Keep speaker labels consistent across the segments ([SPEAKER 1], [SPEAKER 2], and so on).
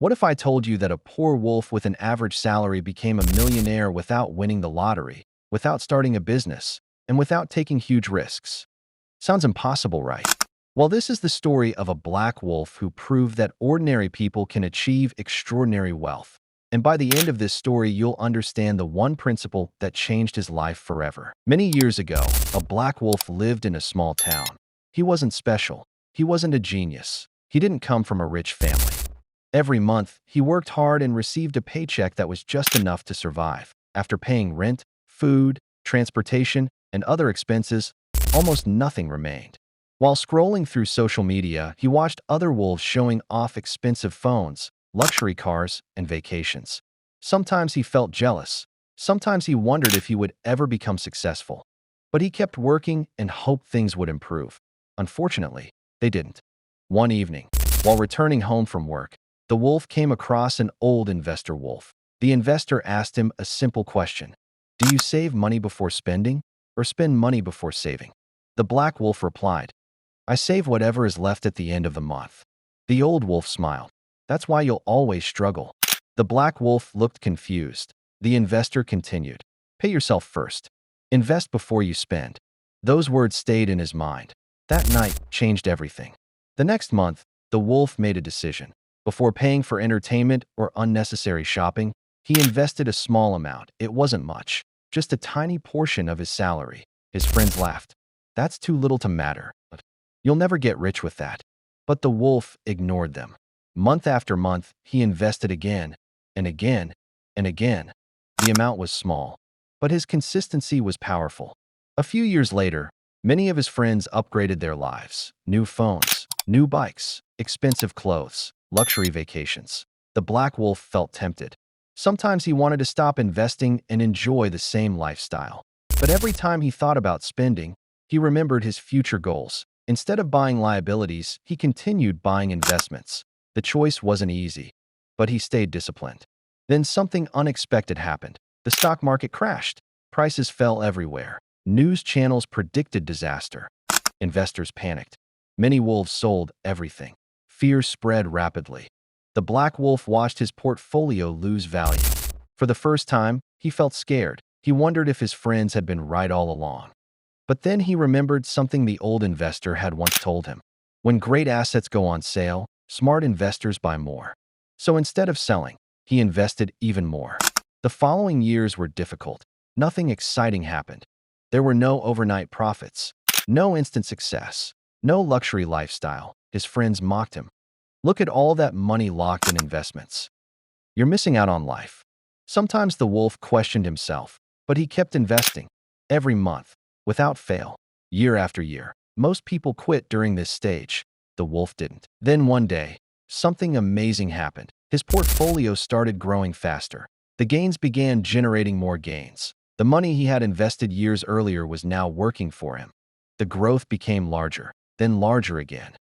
[SPEAKER 1] What if I told you that a poor wolf with an average salary became a millionaire without winning the lottery, without starting a business, and without taking huge risks? Sounds impossible, right? Well, this is the story of a black wolf who proved that ordinary people can achieve extraordinary wealth. And by the end of this story, you'll understand the one principle that changed his life forever. Many years ago, a black wolf lived in a small town. He wasn't special. He wasn't a genius. He didn't come from a rich family. Every month, he worked hard and received a paycheck that was just enough to survive. After paying rent, food, transportation, and other expenses, almost nothing remained. While scrolling through social media, he watched other wolves showing off expensive phones, luxury cars, and vacations. Sometimes he felt jealous. Sometimes he wondered if he would ever become successful. But he kept working and hoped things would improve. Unfortunately, they didn't. One evening, while returning home from work, the wolf came across an old investor wolf. The investor asked him a simple question. Do you save money before spending, or spend money before saving? The black wolf replied, I save whatever is left at the end of the month. The old wolf smiled. That's why you'll always struggle. The black wolf looked confused. The investor continued, pay yourself first. Invest before you spend. Those words stayed in his mind. That night changed everything. The next month, the wolf made a decision. Before paying for entertainment or unnecessary shopping, he invested a small amount. It wasn't much, just a tiny portion of his salary. His friends laughed. That's too little to matter. You'll never get rich with that. But the wolf ignored them. Month after month, he invested again, and again, and again. The amount was small, but his consistency was powerful. A few years later, many of his friends upgraded their lives. New phones, new bikes, expensive clothes, luxury vacations. The black wolf felt tempted. Sometimes he wanted to stop investing and enjoy the same lifestyle. But every time he thought about spending, he remembered his future goals. Instead of buying liabilities, he continued buying investments. The choice wasn't easy, but he stayed disciplined. Then something unexpected happened. The stock market crashed. Prices fell everywhere. News channels predicted disaster. Investors panicked. Many wolves sold everything. Fear spread rapidly. The black wolf watched his portfolio lose value. For the first time, he felt scared. He wondered if his friends had been right all along. But then he remembered something the old investor had once told him. When great assets go on sale, smart investors buy more. So instead of selling, he invested even more. The following years were difficult. Nothing exciting happened. There were no overnight profits, no instant success, no luxury lifestyle. His friends mocked him. Look at all that money locked in investments. You're missing out on life. Sometimes the wolf questioned himself, but he kept investing. Every month, without fail, year after year. Most people quit during this stage. The wolf didn't. Then one day, something amazing happened. His portfolio started growing faster. The gains began generating more gains. The money he had invested years earlier was now working for him. The growth became larger, then larger again.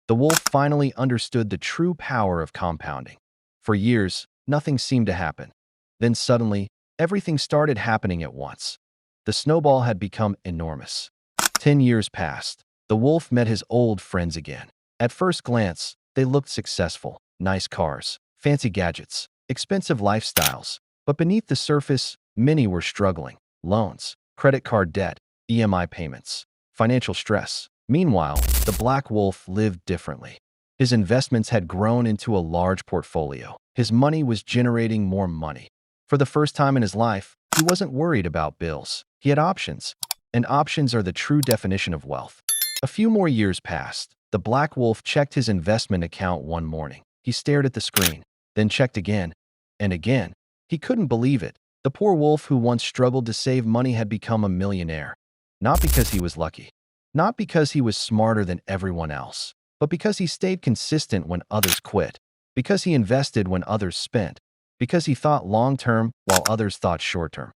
[SPEAKER 1] The wolf finally understood the true power of compounding. For years, nothing seemed to happen. Then suddenly, everything started happening at once. The snowball had become enormous. 10 years passed. The wolf met his old friends again. At first glance, they looked successful. Nice cars, fancy gadgets, expensive lifestyles. But beneath the surface, many were struggling. Loans, credit card debt, EMI payments, financial stress. Meanwhile, the black wolf lived differently. His investments had grown into a large portfolio. His money was generating more money. For the first time in his life, he wasn't worried about bills. He had options, and options are the true definition of wealth. A few more years passed. The black wolf checked his investment account one morning. He stared at the screen, then checked again, and again. He couldn't believe it. The poor wolf who once struggled to save money had become a millionaire. Not because he was lucky, not because he was smarter than everyone else, but because he stayed consistent when others quit, because he invested when others spent, because he thought long-term while others thought short-term.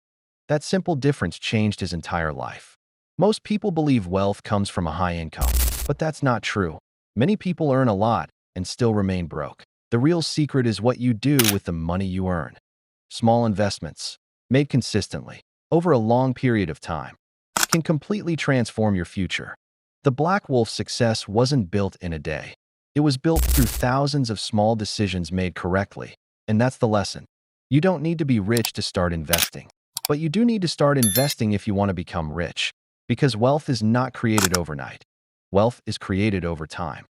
[SPEAKER 1] That simple difference changed his entire life. Most people believe wealth comes from a high income, but that's not true. Many people earn a lot and still remain broke. The real secret is what you do with the money you earn. Small investments, made consistently, over a long period of time, can completely transform your future. The black wolf's success wasn't built in a day. It was built through thousands of small decisions made correctly. And that's the lesson. You don't need to be rich to start investing. But you do need to start investing if you want to become rich. Because wealth is not created overnight. Wealth is created over time.